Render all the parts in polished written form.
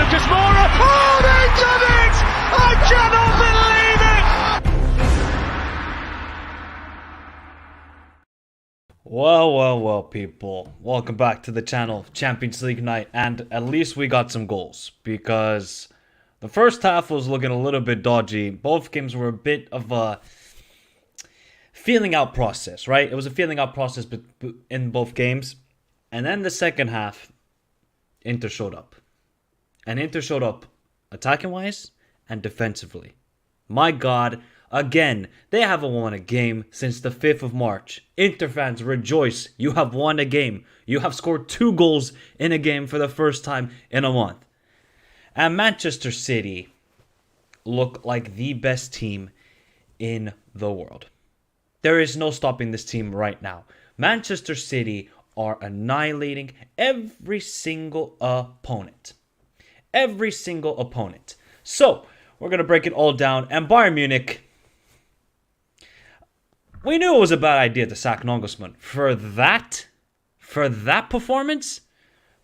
Lucas Moura. Oh, they've done it! I cannot believe it! Well, people. Welcome back to the channel, Champions League night, and at least we got some goals, because the first half was looking a little bit dodgy. Both games were a bit of a feeling out process, right? It was a feeling out process in both games. And then the second half, Inter showed up. And Inter showed up attacking-wise and defensively. My God, again, they haven't won a game since the 5th of March. Inter fans, rejoice. You have won a game. You have scored 2 goals in a game for the first time in a month. And Manchester City look like the best team in the world. There is no stopping this team right now. Manchester City are annihilating every single opponent. Every single opponent. So, we're going to break it all down. And Bayern Munich, we knew it was a bad idea to sack Nagelsmann. For that performance,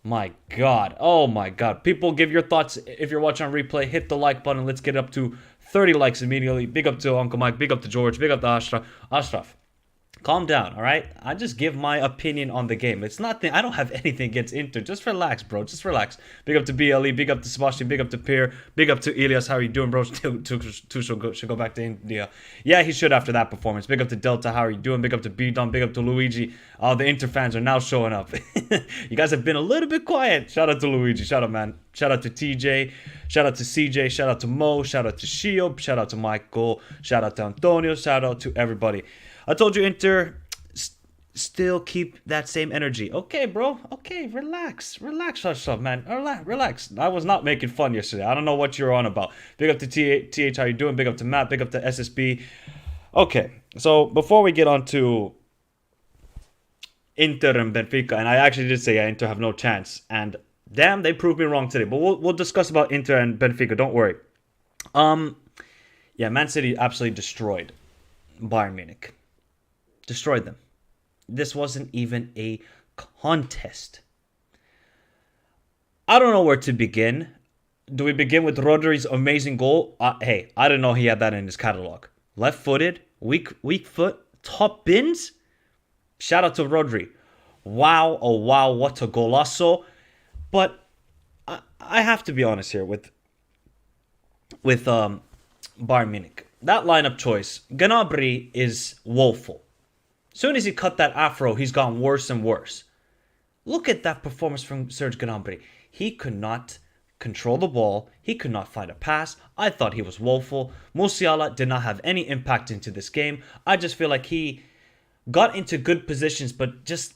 my God. Oh my God. People, give your thoughts. If you're watching on replay, hit the like button. Let's get up to 30 likes immediately. Big up to Uncle Mike. Big up to George. Big up to Ashraf. Calm down, all right? I just give my opinion on the game. It's not I don't have anything against Inter. Just relax, bro. Just relax. Big up to BLE. Big up to Sebastian. Big up to Pierre. Big up to Elias. How are you doing, bro? Tuchel should go back to India. Yeah, he should after that performance. Big up to Delta. How are you doing? Big up to B-Dom. Big up to Luigi. The Inter fans are now showing up. You guys have been a little bit quiet. Shout out to Luigi. Shout out, man. Shout out to TJ. Shout out to CJ. Shout out to Mo. Shout out to Shio. Shout out to Michael. Shout out to Antonio. Shout out to everybody. I told you, Inter, still keep that same energy. Okay, bro. Okay, relax. Relax, man. Relax. I was not making fun yesterday. I don't know what you're on about. Big up to TH, how you doing? Big up to Matt. Big up to SSB. Okay, so before we get on to Inter and Benfica, and I actually did say Inter have no chance, and damn, they proved me wrong today. But we'll discuss about Inter and Benfica. Don't worry. Yeah, Man City absolutely destroyed Bayern Munich. Destroyed them. This wasn't even a contest. I don't know where to begin. Do we begin with Rodri's amazing goal? Hey, I didn't know he had that in his catalog. Left-footed, weak foot, top bins. Shout out to Rodri. Wow, oh wow, what a golazo. But I have to be honest here with Bayern Munich. That lineup choice, Gnabry is woeful. As soon as he cut that afro, he's gotten worse and worse. Look at that performance from Serge Gnabry. He could not control the ball. He could not find a pass. I thought he was woeful. Musiala did not have any impact into this game. I just feel like he got into good positions, but just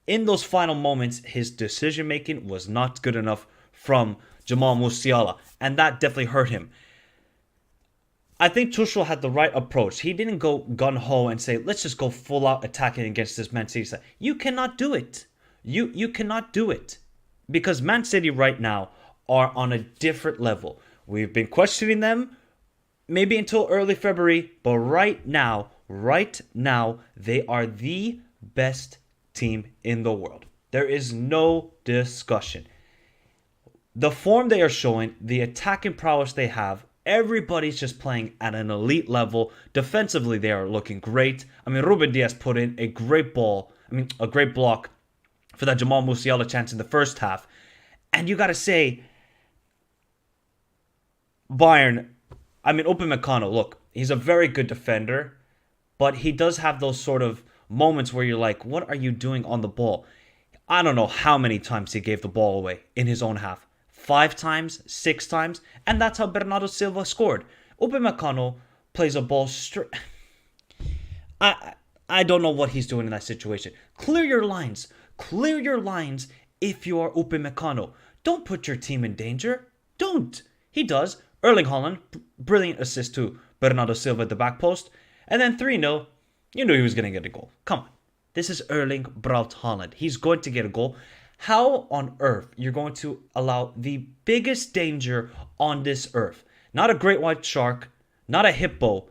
in those final moments, his decision-making was not good enough from Jamal Musiala, and that definitely hurt him. I think Tuchel had the right approach. He didn't go gun-ho and say, let's just go full-out attacking against this Man City side. You cannot do it. You cannot do it. Because Man City right now are on a different level. We've been questioning them maybe until early February, but right now, they are the best team in the world. There is no discussion. The form they are showing, the attacking prowess they have, everybody's just playing at an elite level. Defensively, they are looking great. I mean, Ruben Diaz put in a great block for that Jamal Musiala chance in the first half. And you got to say, Bayern, Upamecano, look, he's a very good defender, but he does have those sort of moments where you're like, what are you doing on the ball? I don't know how many times he gave the ball away in his own half. 5 times, 6 times, and that's how Bernardo Silva scored. Upamecano plays a ball straight. I don't know what he's doing in that situation. Clear your lines. Clear your lines if you are Upamecano. Don't put your team in danger. Don't. He does. Erling Haaland, brilliant assist to Bernardo Silva at the back post. And then 3-0, you knew he was going to get a goal. Come on. This is Erling Braut Haaland. He's going to get a goal. How on earth you're going to allow the biggest danger on this earth? Not a great white shark, not a hippo.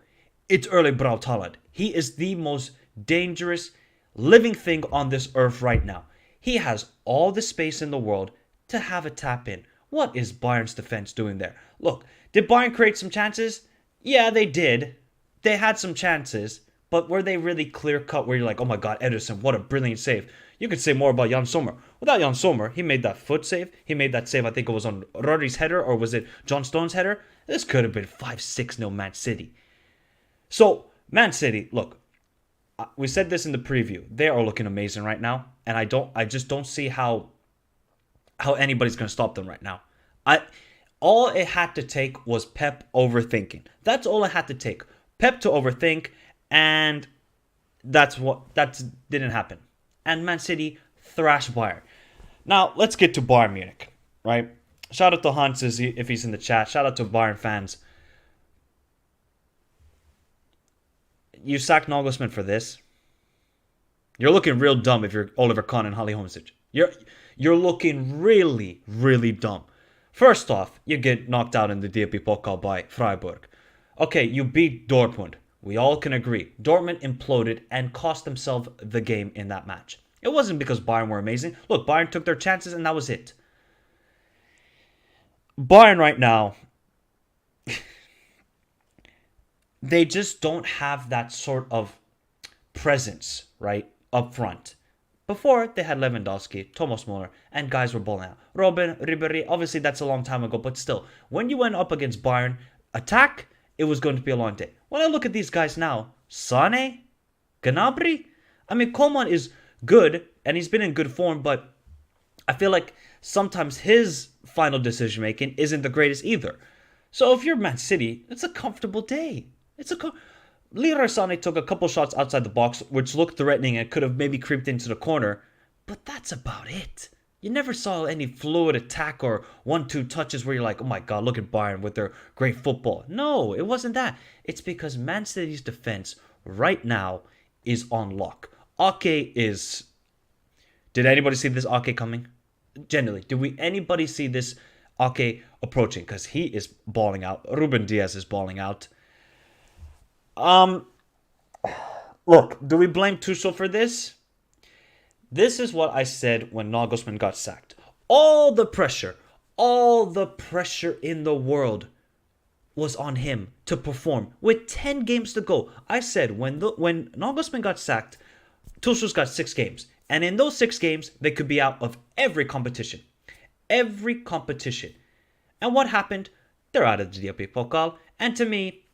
It's Erling Braut Haaland. He is the most dangerous living thing on this earth right now. He has all the space in the world to have a tap in. What is Bayern's defense doing there? Look, did Bayern create some chances? Yeah, they did. They had some chances, but were they really clear cut where you're like, oh my god, Ederson, what a brilliant save? You could say more about Jan Sommer. Without Jan Sommer, he made that foot save. He made that save, I think it was on Rodri's header, or was it John Stone's header? This could have been 5-6-0 Man City. So, Man City, look, we said this in the preview. They are looking amazing right now, and I just don't see how anybody's going to stop them right now. All it had to take was Pep overthinking. That's all it had to take. Pep to overthink, and that didn't happen. And Man City thrashed Bayern. Now, let's get to Bayern Munich, right? Shout out to Hans if he's in the chat. Shout out to Bayern fans. You sacked Nagelsmann for this. You're looking real dumb if you're Oliver Kahn and Salihamidzic. You're looking really, really dumb. First off, you get knocked out in the DFB Pokal by Freiburg. Okay, you beat Dortmund. We all can agree. Dortmund imploded and cost themselves the game in that match. It wasn't because Bayern were amazing. Look, Bayern took their chances and that was it. Bayern right now, they just don't have that sort of presence, right, up front. Before, they had Lewandowski, Thomas Muller, and guys were balling out. Robben, Ribéry, obviously that's a long time ago, but still, when you went up against Bayern, attack, it was going to be a long day. When I look at these guys now, Sané, Gnabry, I mean, Coman is good, and he's been in good form, but I feel like sometimes his final decision-making isn't the greatest either. So if you're Man City, it's a comfortable day. Leroy Sané took a couple shots outside the box, which looked threatening and could have maybe creeped into the corner, but that's about it. You never saw any fluid attack or 1-2 touches where you're like, oh my god, look at Bayern with their great football. No, it wasn't that. It's because Man City's defense right now is on lock. Ake is... Did anybody see this Ake coming? Genuinely, anybody see this Ake approaching? Because he is balling out. Ruben Diaz is balling out. Look, do we blame Tuchel for this? This is what I said when Nagelsmann got sacked. All the pressure in the world was on him to perform. With 10 games to go, I said when Nagelsmann got sacked, Tuchel's got 6 games. And in those 6 games, they could be out of every competition. Every competition. And what happened? They're out of the DFB Pokal. And to me,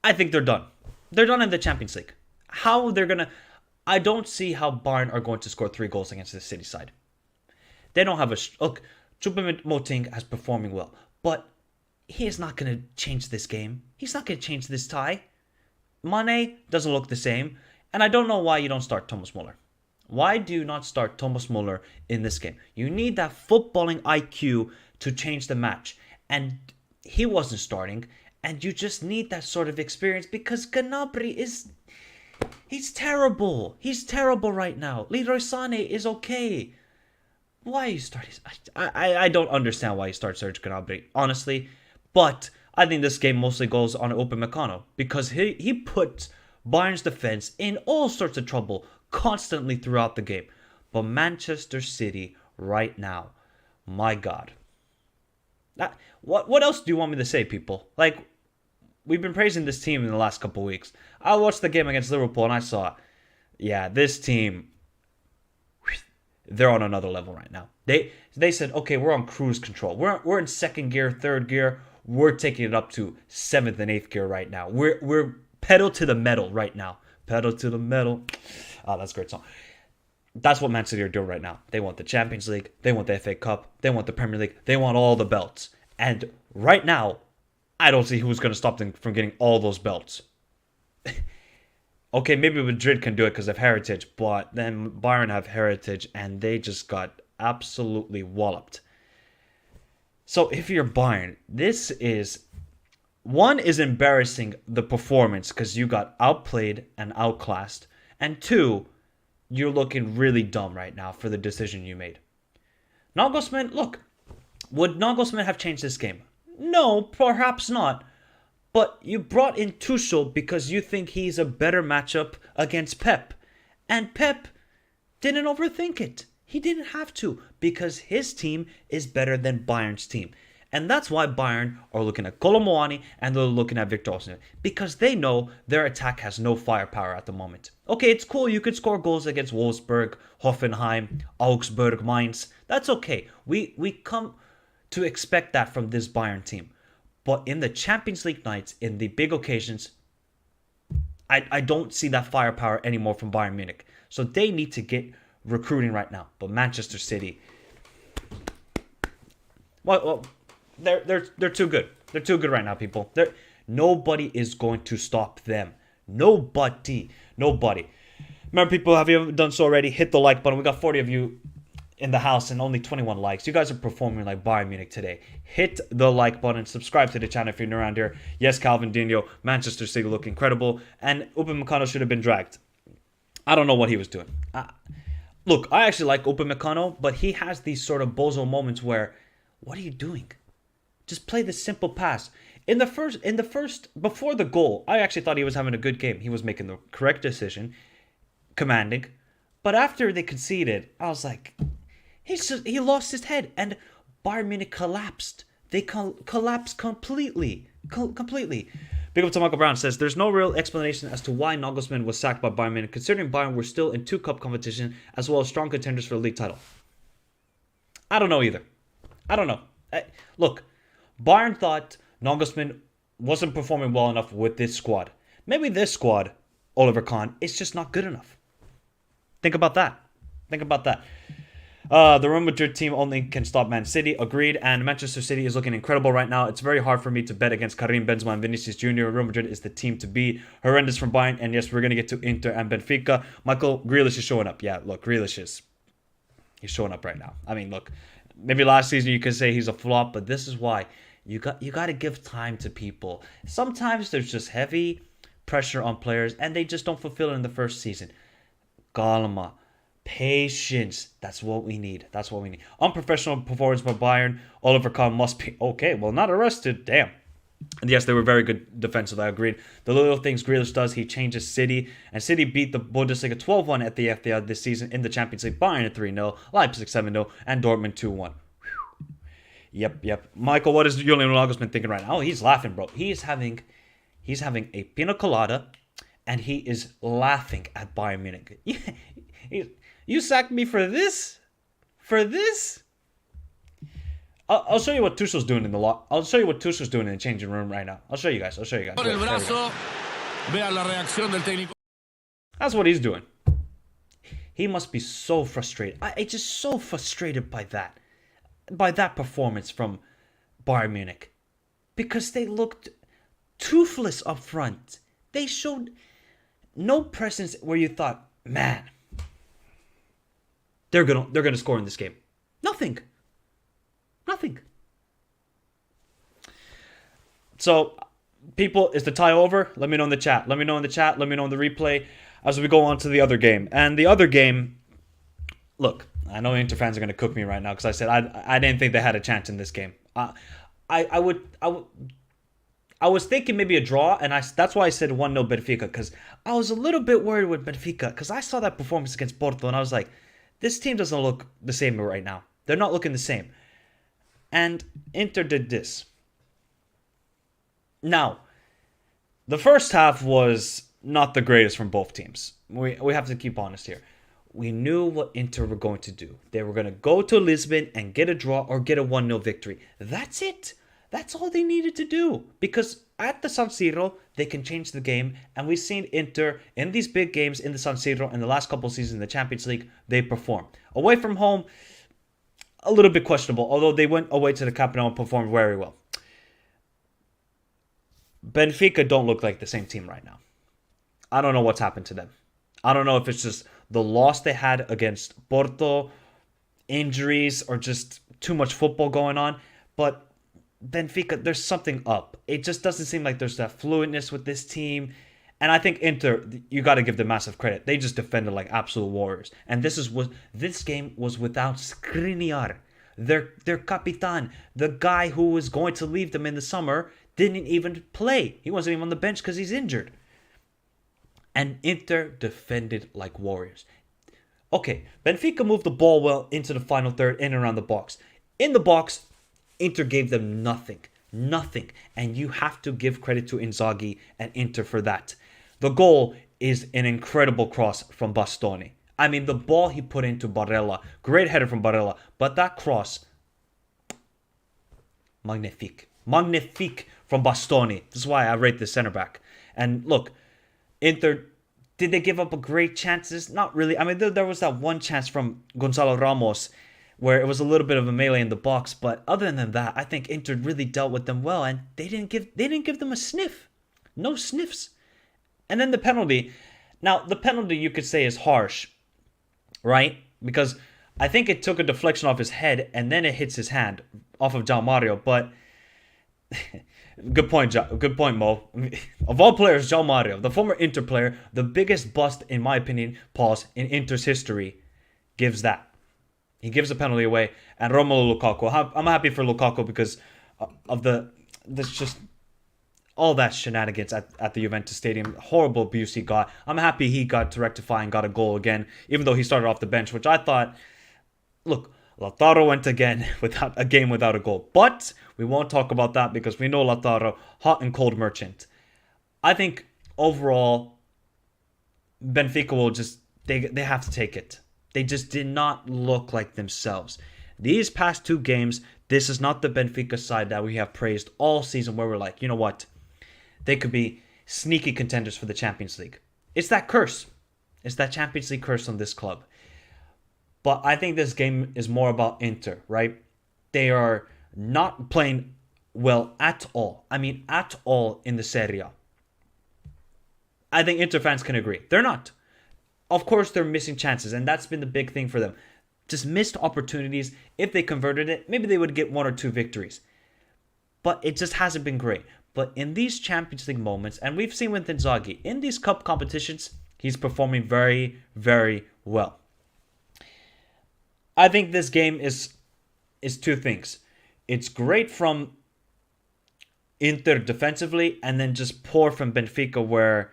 I think they're done. They're done in the Champions League. How they're going to... I don't see how Bayern are going to score 3 goals against the City side. They don't have a... Look, Choupo-Moting is performing well. But he is not going to change this game. He's not going to change this tie. Mane doesn't look the same. And I don't know why you don't start Thomas Muller. Why do you not start Thomas Muller in this game? You need that footballing IQ to change the match. And he wasn't starting. And you just need that sort of experience because Gnabry is... He's terrible. He's terrible right now. Leroy Sané is okay. Why you start... I don't understand why you start Serge Gnabry, honestly. But I think this game mostly goes on Upamecano because he puts Bayern's defense in all sorts of trouble constantly throughout the game. But Manchester City right now, my God. What else do you want me to say, people? Like, we've been praising this team in the last couple weeks. I watched the game against Liverpool and I saw, yeah, this team, they're on another level right now. They said, okay, we're on cruise control. We're in 2nd gear, 3rd gear. We're taking it up to 7th and 8th gear right now. We're pedal to the metal right now. Pedal to the metal. Oh, that's a great song. That's what Man City are doing right now. They want the Champions League. They want the FA Cup. They want the Premier League. They want all the belts. And right now, I don't see who's going to stop them from getting all those belts. Okay, maybe Madrid can do it because of heritage, but then Bayern have heritage and they just got absolutely walloped. So if you're Bayern, this is... One is embarrassing the performance because you got outplayed and outclassed. And 2, you're looking really dumb right now for the decision you made. Nagelsmann, look, would Nagelsmann have changed this game? No, perhaps not. But you brought in Tuchel because you think he's a better matchup against Pep. And Pep didn't overthink it. He didn't have to because his team is better than Bayern's team. And that's why Bayern are looking at Kolomoani and they're looking at Victor Osimhen because they know their attack has no firepower at the moment. Okay, it's cool. You could score goals against Wolfsburg, Hoffenheim, Augsburg, Mainz. That's okay. We come to expect that from this Bayern team. But in the Champions League nights, in the big occasions, I don't see that firepower anymore from Bayern Munich. So they need to get recruiting right now. But Manchester City, well they're too good. They're too good right now, people. Nobody is going to stop them. Nobody. Remember, people, have you done so already? Hit the like button. We got 40 of you in the house and only 21 likes. You guys are performing like Bayern Munich today. Hit the like button. Subscribe to the channel if you're new around here. Yes, Calvin Dino, Manchester City look incredible. And Upamecano should have been dragged. I don't know what he was doing. Look, I actually like Upamecano, but he has these sort of bozo moments where, what are you doing? Just play the simple pass. In the first, before the goal, I actually thought he was having a good game. He was making the correct decision, commanding. But after they conceded, I was like, he lost his head, and Bayern Munich collapsed. They collapsed completely. Completely. Big up to Michael Brown says, there's no real explanation as to why Nagelsmann was sacked by Bayern Munich, considering Bayern were still in 2 cup competition, as well as strong contenders for the league title. I don't know either. I don't know. Look, Bayern thought Nagelsmann wasn't performing well enough with this squad. Maybe this squad, Oliver Kahn, is just not good enough. Think about that. The Real Madrid team only can stop Man City. Agreed. And Manchester City is looking incredible right now. It's very hard for me to bet against Karim Benzema and Vinicius Jr. Real Madrid is the team to beat. Horrendous from Bayern. And yes, we're going to get to Inter and Benfica. Michael Grealish is showing up. Yeah, look, he's showing up right now. I mean, look, maybe last season you could say he's a flop, but this is why. You got to give time to people. Sometimes there's just heavy pressure on players and they just don't fulfill it in the first season. Calma. Patience. That's what we need. Unprofessional performance by Bayern. Oliver Kahn must be okay. Well, not arrested. Damn. And yes, they were very good defensive. I agreed. The little things Grealish does, he changes City. And City beat the Bundesliga 12-1 at the FPL this season in the Champions League. Bayern at 3-0, Leipzig 7-0, and Dortmund 2-1. Yep. Michael, what is Julian Nagelsmann thinking right now? Oh, he's laughing, bro. He's having a pina colada, and he is laughing at Bayern Munich. You sacked me for this? I'll show you what Tuchel's doing in the I'll show you what Tuchel's doing in the changing room right now. I'll show you guys. That's what he's doing. He must be so frustrated. I just so frustrated by that performance from Bayern Munich, because they looked toothless up front. They showed no presence where you thought, man, they're gonna score in this game. Nothing. So, people, is the tie over? Let me know in the chat. Let me know in the replay as we go on to the other game. And the other game, look, I know Inter fans are going to cook me right now because I said I didn't think they had a chance in this game. I was thinking maybe a draw, and that's why I said 1-0 Benfica, because I was a little bit worried with Benfica because I saw that performance against Porto and I was like, this team doesn't look the same right now. They're not looking the same. And Inter did this. Now, the first half was not the greatest from both teams. We have to keep honest here. We knew what Inter were going to do. They were going to go to Lisbon and get a draw or get a 1-0 victory. That's it. That's all they needed to do. Because at the San Siro, they can change the game. And we've seen Inter in these big games in the San Siro in the last couple of seasons in the Champions League, they perform. Away from home, a little bit questionable. Although they went away to the Camp Nou and performed very well. Benfica don't look like the same team right now. I don't know what's happened to them. I don't know if it's just the loss they had against Porto, injuries, or just too much football going on. But Benfica, there's something up. It just doesn't seem like there's that fluidness with this team. And I think Inter, you got to give them massive credit. They just defended like absolute warriors. And this game was without Skriniar, their capitan, the guy who was going to leave them in the summer, didn't even play. He wasn't even on the bench because he's injured. And Inter defended like warriors. Okay, Benfica moved the ball well into the final third, in and around the box. In the box, Inter gave them nothing. Nothing. And you have to give credit to Inzaghi and Inter for that. The goal is an incredible cross from Bastoni. I mean, the ball he put into Barella, great header from Barella, but that cross, magnifique. Magnifique from Bastoni. This is why I rate this center back. And look, Inter, did they give up a great chances? Not really. I mean, there was that one chance from Gonzalo Ramos where it was a little bit of a melee in the box, but other than that, I think Inter really dealt with them well, and they didn't give them a sniff. No sniffs. And then the penalty. Now, the penalty you could say is harsh, right? Because I think it took a deflection off his head and then it hits his hand off of João Mario, but good point, Mo. Of all players, João Mario, the former Inter player, the biggest bust, in my opinion, pause in Inter's history, gives that. He gives a penalty away, and Romelu Lukaku. I'm happy for Lukaku because of this just all that shenanigans at the Juventus Stadium. Horrible abuse he got. I'm happy he got to rectify and got a goal again, even though he started off the bench, which I thought, look, Lautaro went again without a game without a goal. But we won't talk about that because we know Lautaro, hot and cold merchant. I think overall, Benfica will just, they have to take it. They just did not look like themselves. These past two games, this is not the Benfica side that we have praised all season where we're like, you know what? They could be sneaky contenders for the Champions League. It's that curse. It's that Champions League curse on this club. But I think this game is more about Inter, right? They are not playing well at all. I mean, at all in the Serie A. I think Inter fans can agree. They're not. Of course, they're missing chances, and that's been the big thing for them. Just missed opportunities. If they converted it, maybe they would get one or two victories. But it just hasn't been great. But in these Champions League moments, and we've seen with Inzaghi, in these cup competitions, he's performing very, very well. I think this game is two things. It's great from Inter defensively, and then just poor from Benfica, where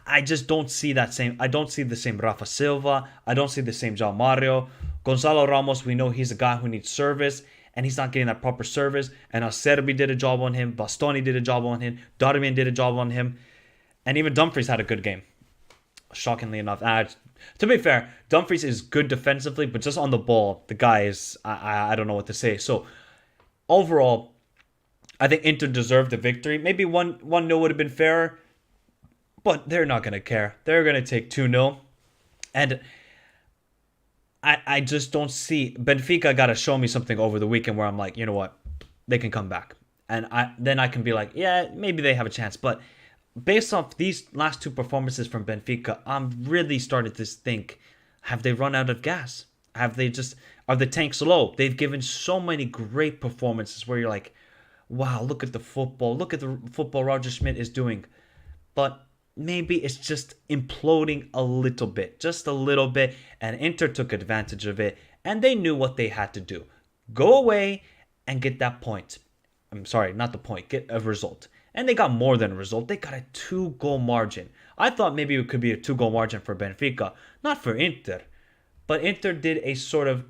I just don't see that same. I don't see the same Rafa Silva. I don't see the same João Mario. Gonzalo Ramos, we know he's a guy who needs service, and he's not getting that proper service. And Acerbi did a job on him. Bastoni did a job on him. Darmian did a job on him. And even Dumfries had a good game. Shockingly enough. To be fair, Dumfries is good defensively, but just on the ball, the guy is, I don't know what to say. So, overall, I think Inter deserved the victory. Maybe 1-0 would have been fairer, but they're not going to care. They're going to take 2-0. And I just don't see... Benfica got to show me something over the weekend where I'm like, you know what? They can come back. And then I can be like, yeah, maybe they have a chance. But based off these last two performances from Benfica, I'm really starting to think, have they run out of gas? Are the tanks low? They've given so many great performances where you're like, wow, look at the football. Look at the football Roger Schmidt is doing. But maybe it's just imploding a little bit. Just a little bit. And Inter took advantage of it. And they knew what they had to do. Go away and get that point. I'm sorry, not the point. Get a result. And they got more than a result. They got a 2-goal margin. I thought maybe it could be a 2-goal margin for Benfica. Not for Inter. But Inter did a sort of...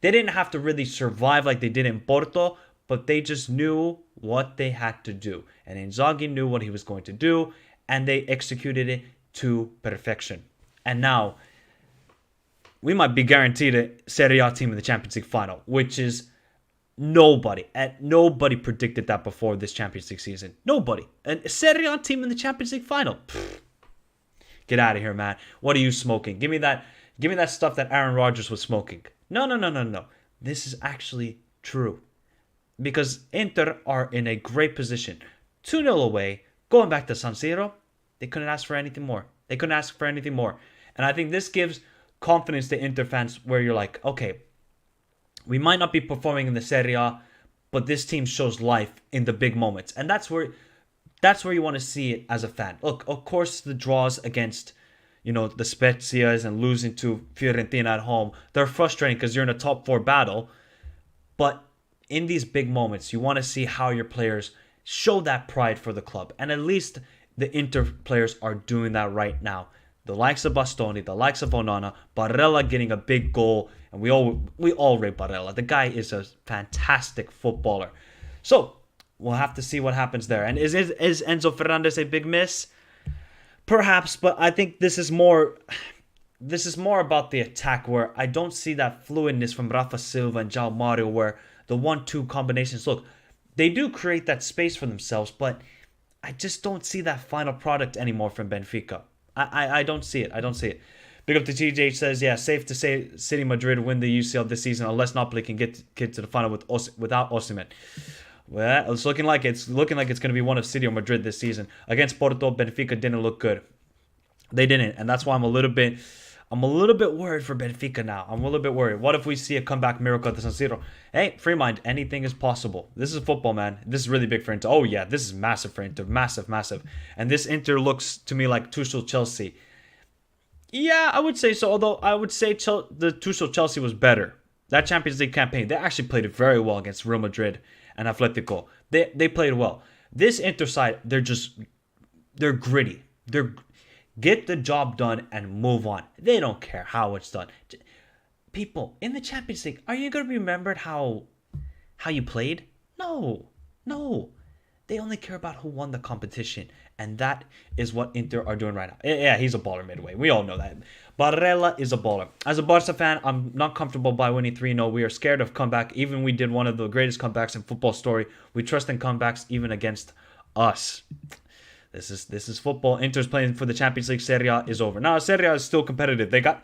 They didn't have to really survive like they did in Porto, but they just knew what they had to do. And Inzaghi knew what he was going to do, and they executed it to perfection. And now, we might be guaranteed a Serie A team in the Champions League final, which is... Nobody predicted that before this Champions League season. Nobody. A Serie A team in the Champions League final. Pfft. Get out of here, man. What are you smoking? Give me that stuff that Aaron Rodgers was smoking. No. This is actually true. Because Inter are in a great position. 2-0 away, going back to San Siro. They couldn't ask for anything more. And I think this gives confidence to Inter fans where you're like, okay, we might not be performing in the Serie A, but this team shows life in the big moments. And that's where you want to see it as a fan. Look, of course, the draws against, the Spezias and losing to Fiorentina at home, they're frustrating because you're in a top 4 battle. But in these big moments, you want to see how your players show that pride for the club. And at least the Inter players are doing that right now. the likes of Bastoni, the likes of Onana, Barella getting a big goal, and we all rate Barella. The guy is a fantastic footballer. So we'll have to see what happens there. And is Enzo Fernandez a big miss? Perhaps, but I think this is more about the attack, where I don't see that fluidness from Rafa Silva and João Mario, where the 1-2 combinations, look, they do create that space for themselves, but I just don't see that final product anymore from Benfica. I don't see it. I don't see it. Big up to TJ says, yeah, safe to say City Madrid win the UCL this season unless Napoli can get to the final without Osimhen. Well, it's looking like it's going to be one of City or Madrid this season. Against Porto, Benfica didn't look good. They didn't, and that's why I'm a little bit worried for Benfica now. I'm a little bit worried. What if we see a comeback miracle at the San Siro? Hey, free mind, anything is possible. This is football, man. This is really big for Inter. Oh yeah, this is massive for Inter. Massive, massive. And this Inter looks to me like Tuchel Chelsea. Yeah, I would say so. Although I would say the Tuchel Chelsea was better. That Champions League campaign, they actually played it very well against Real Madrid and Atletico. They played well. This Inter side, they're gritty. They're get the job done and move on. They don't care how it's done. People, in the Champions League, are you going to be remembered how you played? No. They only care about who won the competition. And that is what Inter are doing right now. Yeah, he's a baller midway. We all know that. Barella is a baller. As a Barca fan, I'm not comfortable by winning 3-0. We are scared of comeback. Even we did one of the greatest comebacks in football story. We trust in comebacks even against us. This is football. Inter's playing for the Champions League. Serie A is over. Now, Serie A is still competitive. They got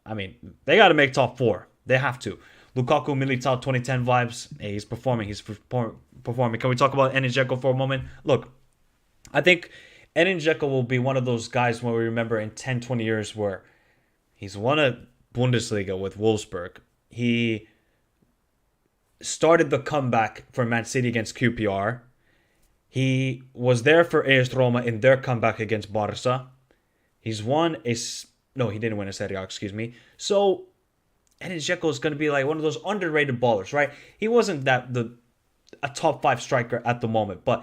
to make top 4. They have to. Lukaku, Militao, 2010 vibes. Hey, he's performing. Performing. Can we talk about Edin Dzeko for a moment? Look, I think Edin Dzeko will be one of those guys when we remember in 10, 20 years where he's won a Bundesliga with Wolfsburg. He started the comeback for Man City against QPR. He was there for AS Roma in their comeback against Barca. He's won he didn't win a Serie A, excuse me. So, Edin Dzeko is going to be like one of those underrated ballers, right? He wasn't a top 5 striker at the moment, but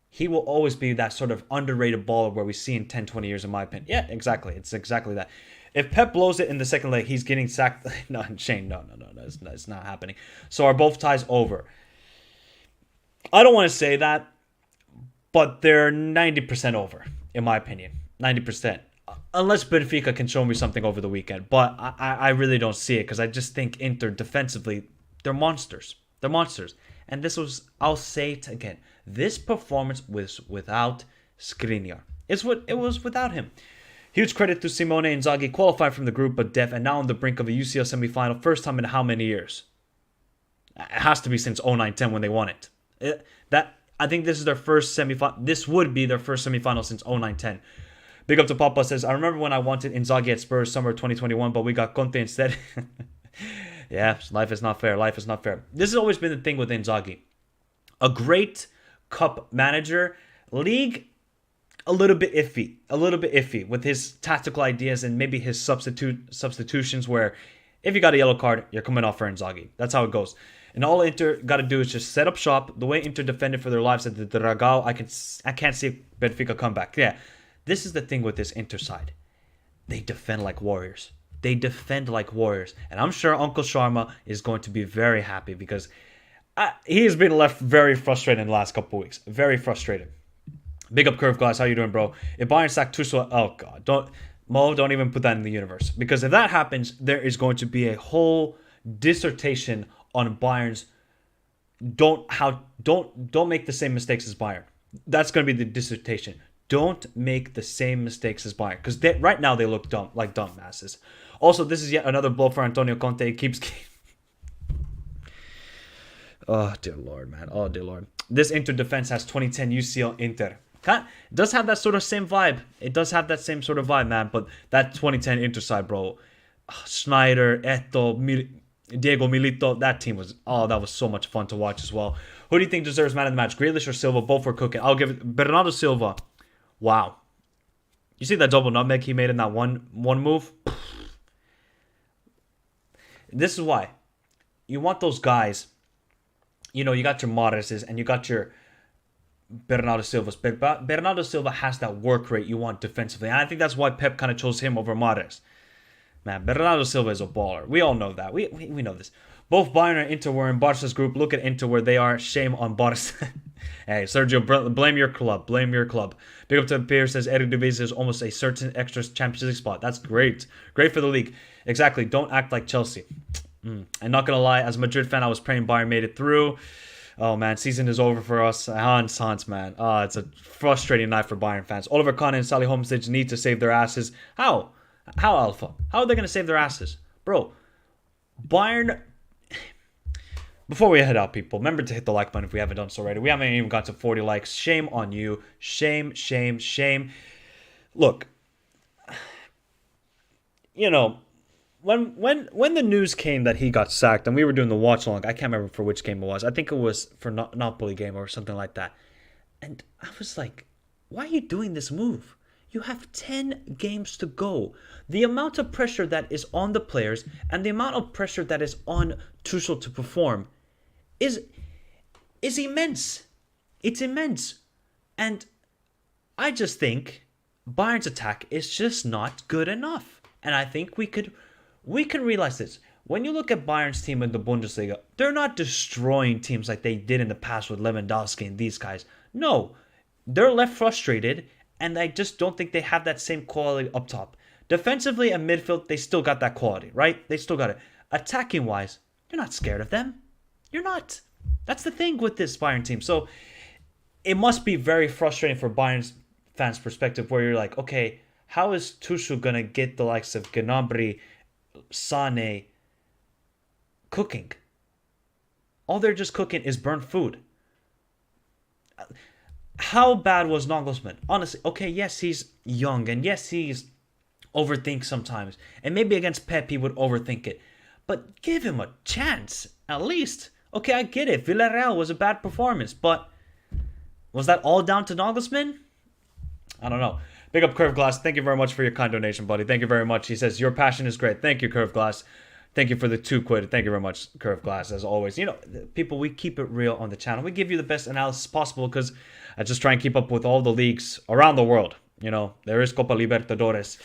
he will always be that sort of underrated baller where we see in 10, 20 years, in my opinion. Yeah, exactly. It's exactly that. If Pep blows it in the second leg, he's getting sacked. No, Shane, no. It's not happening. So are both ties over? I don't want to say that, but they're 90% over, in my opinion. 90%. Unless Benfica can show me something over the weekend. But I really don't see it because I just think Inter defensively, they're monsters. They're monsters. And I'll say it again, this performance was without Skriniar. It was without him. Huge credit to Simone Inzaghi, qualified from the group but def, and now on the brink of a UCL semifinal. First time in how many years? It has to be since 09-10 when they won it. I think this is their first semifinal. This would be their first semifinal since 09-10. Big up to Papa says, I remember when I wanted Inzaghi at Spurs summer 2021, but we got Conte instead. Yeah, life is not fair. Life is not fair. This has always been the thing with Inzaghi. A great cup manager. League, a little bit iffy with his tactical ideas and maybe his substitutions where if you got a yellow card, you're coming off for Inzaghi. That's how it goes. And all Inter got to do is just set up shop. The way Inter defended for their lives at the Dragao, I can't see Benfica come back. Yeah, this is the thing with this Inter side. They defend like warriors. And I'm sure Uncle Sharma is going to be very happy because he has been left very frustrated in the last couple of weeks. Very frustrated. Big up Curve Glass. How you doing, bro? If Bayern sack Tuchel, oh God, don't even put that in the universe. Because if that happens, there is going to be a whole dissertation on Bayern's don't make the same mistakes as Bayern. That's going to be the dissertation. Don't make the same mistakes as Bayern because right now they look dumb, like dumb masses. Also, this is yet another blow for Antonio Conte. He keeps. Oh dear Lord, man. Oh dear Lord. This Inter defense has 2010 UCL Inter. It does have that sort of same vibe. It does have that same sort of vibe, man. But that 2010 Inter side, bro. Schneider, Eto'o, Diego Milito, that team was that was so much fun to watch as well. Who do you think deserves man of the match? Grealish or Silva? Both were cooking. I'll give it Bernardo Silva. Wow. You see that double nutmeg he made in that one move? This is why. You want those guys, you got your Mahrez's and you got your Bernardo Silva's. Bernardo Silva has that work rate you want defensively. And I think that's why Pep kind of chose him over Mahrez. Man, Bernardo Silva is a baller. We all know that. We know this. Both Bayern and Inter were in Barca's group. Look at Inter where they are. Shame on Barca. Hey, Sergio, blame your club. Blame your club. Big up to Pierre says Eredivisie is almost a certain extra Champions League spot. That's great. Great for the league. Exactly. Don't act like Chelsea. I'm not going to lie. As a Madrid fan, I was praying Bayern made it through. Oh, man. Season is over for us. Hans, man. It's a frustrating night for Bayern fans. Oliver Kahn and Sally Homestage need to save their asses. How? How, Alpha? How are they going to save their asses? Bro, Bayern... Before we head out, people, remember to hit the like button if we haven't done so already. We haven't even got to 40 likes. Shame on you. Shame, shame, shame. Look, you know, when the news came that he got sacked and we were doing the watch along, I can't remember for which game it was. I think it was for Napoli game or something like that. And I was like, why are you doing this move? You have 10 games to go. The amount of pressure that is on the players and the amount of pressure that is on Tuchel to perform is immense. It's immense. And I just think Bayern's attack is just not good enough. And I think we can realize this. When you look at Bayern's team in the Bundesliga, they're not destroying teams like they did in the past with Lewandowski and these guys. No, they're left frustrated, and I just don't think they have that same quality up top. Defensively and midfield, they still got that quality, right? They still got it. Attacking-wise, you're not scared of them. You're not. That's the thing with this Bayern team. So it must be very frustrating for Bayern's fans' perspective where you're like, okay, how is Tuchel going to get the likes of Gnabry, Sané cooking? All they're just cooking is burnt food. How bad was Nagelsmann? Honestly, okay, yes, he's young, and yes, he's overthink sometimes. And maybe against Pep, he would overthink it. But give him a chance, at least. Okay, I get it. Villarreal was a bad performance, but was that all down to Nagelsmann? I don't know. Big up Curve Glass. Thank you very much for your kind donation, buddy. Thank you very much. He says, your passion is great. Thank you, Curve Glass. Thank you for the 2 quid. Thank you very much, Curve Glass, as always. You know, people, we keep it real on the channel. We give you the best analysis possible because I just try and keep up with all the leagues around the world. You know, there is Copa Libertadores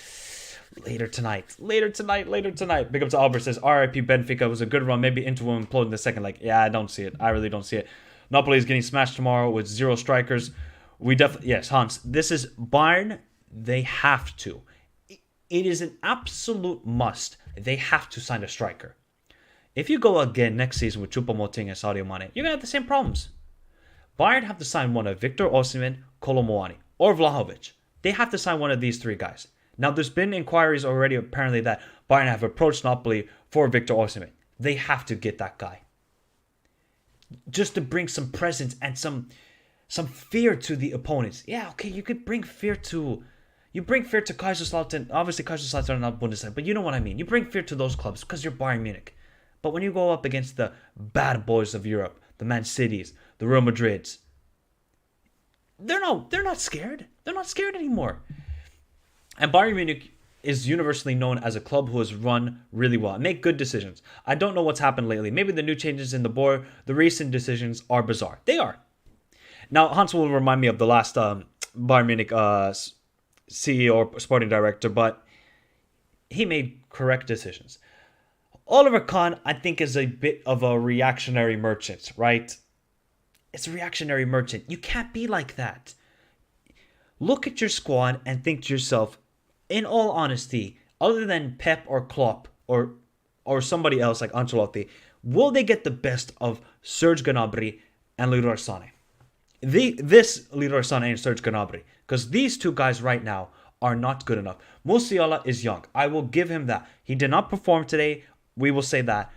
later tonight. Big up to Albert says, RIP Benfica was a good run. Maybe Inter will implode in the second leg. Yeah, I don't see it. I really don't see it. Napoli is getting smashed tomorrow with 0 strikers. We definitely, yes, Hans, this is Bayern. They have to. It is an absolute must. They have to sign a striker. If you go again next season with Choupo-Moting and Sadio Mane, you're going to have the same problems. Bayern have to sign one of Victor Osimhen, Kolo Muani, or Vlahovic. They have to sign one of these 3 guys. Now, there's been inquiries already apparently that Bayern have approached Napoli for Victor Osimhen. They have to get that guy. Just to bring some presence and some fear to the opponents. Yeah, okay, you could bring fear to... You bring fear to Kaiserslautern. Obviously, Kaiserslautern are not Bundesliga, but you know what I mean. You bring fear to those clubs because you're Bayern Munich. But when you go up against the bad boys of Europe, the Man Cities, the Real Madrids, they're not scared. They're not scared anymore. And Bayern Munich is universally known as a club who has run really well and make good decisions. I don't know what's happened lately. Maybe the new changes in the board, the recent decisions are bizarre. They are. Now, Hans will remind me of the last Bayern Munich CEO or sporting director, but he made correct decisions. Oliver Kahn, I think, is a bit of a reactionary merchant, right? It's a reactionary merchant. You can't be like that. Look at your squad and think to yourself, in all honesty, other than Pep or Klopp or somebody else like Ancelotti, will they get the best of Serge Gnabry and Leroy Sané? This Leroy Sané and Serge Gnabry, because these 2 guys right now are not good enough. Musiala is young. I will give him that. He did not perform today. We will say that.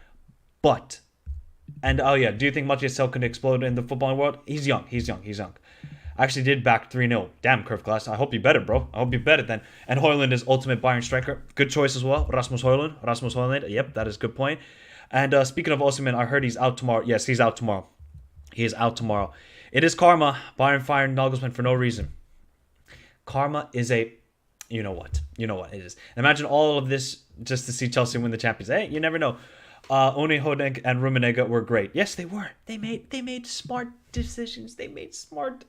But, and oh yeah, do you think Matthias can explode in the footballing world? He's young. I actually did back 3-0. Damn, Curve Glass. I hope you bet it, bro. I hope you bet it then. And Højlund is ultimate Bayern striker. Good choice as well. Rasmus Højlund. Yep, that is a good point. And speaking of Osimhen, I heard he's out tomorrow. Yes, he's out tomorrow. He is out tomorrow. It is karma. Bayern fired Nagelsmann for no reason. Karma is a... You know what it is. Imagine all of this just to see Chelsea win the Champions. Hey, you never know. Oni Hodeg and Rummenigge were great. Yes, they were. They made smart decisions. They made smart.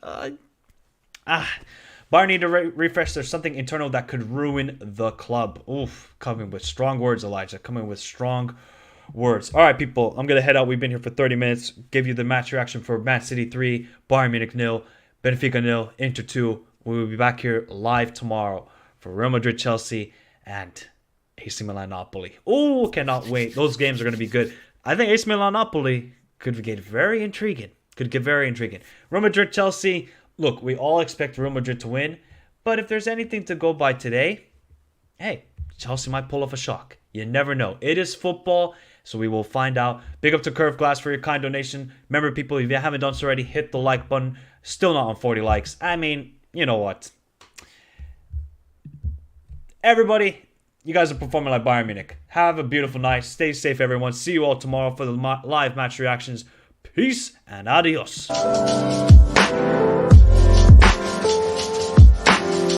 Bayern need to refresh. There's something internal that could ruin the club. Oof, coming with strong words, Elijah. Coming with strong words. All right, people. I'm gonna head out. We've been here for 30 minutes. Give you the match reaction for Man City 3, Bayern Munich 0, Benfica 0, Inter 2. We will be back here live tomorrow for Real Madrid, Chelsea, and AC Milan Napoli. Oh, cannot wait. Those games are going to be good. I think AC Milan Napoli could get very intriguing. Real Madrid, Chelsea. Look, we all expect Real Madrid to win. But if there's anything to go by today, hey, Chelsea might pull off a shock. You never know. It is football, so we will find out. Big up to Curve Glass for your kind donation. Remember, people, if you haven't done so already, hit the like button. Still not on 40 likes. I mean, you know what? Everybody, you guys are performing like Bayern Munich. Have a beautiful night. Stay safe, everyone. See you all tomorrow for the live match reactions. Peace and adios.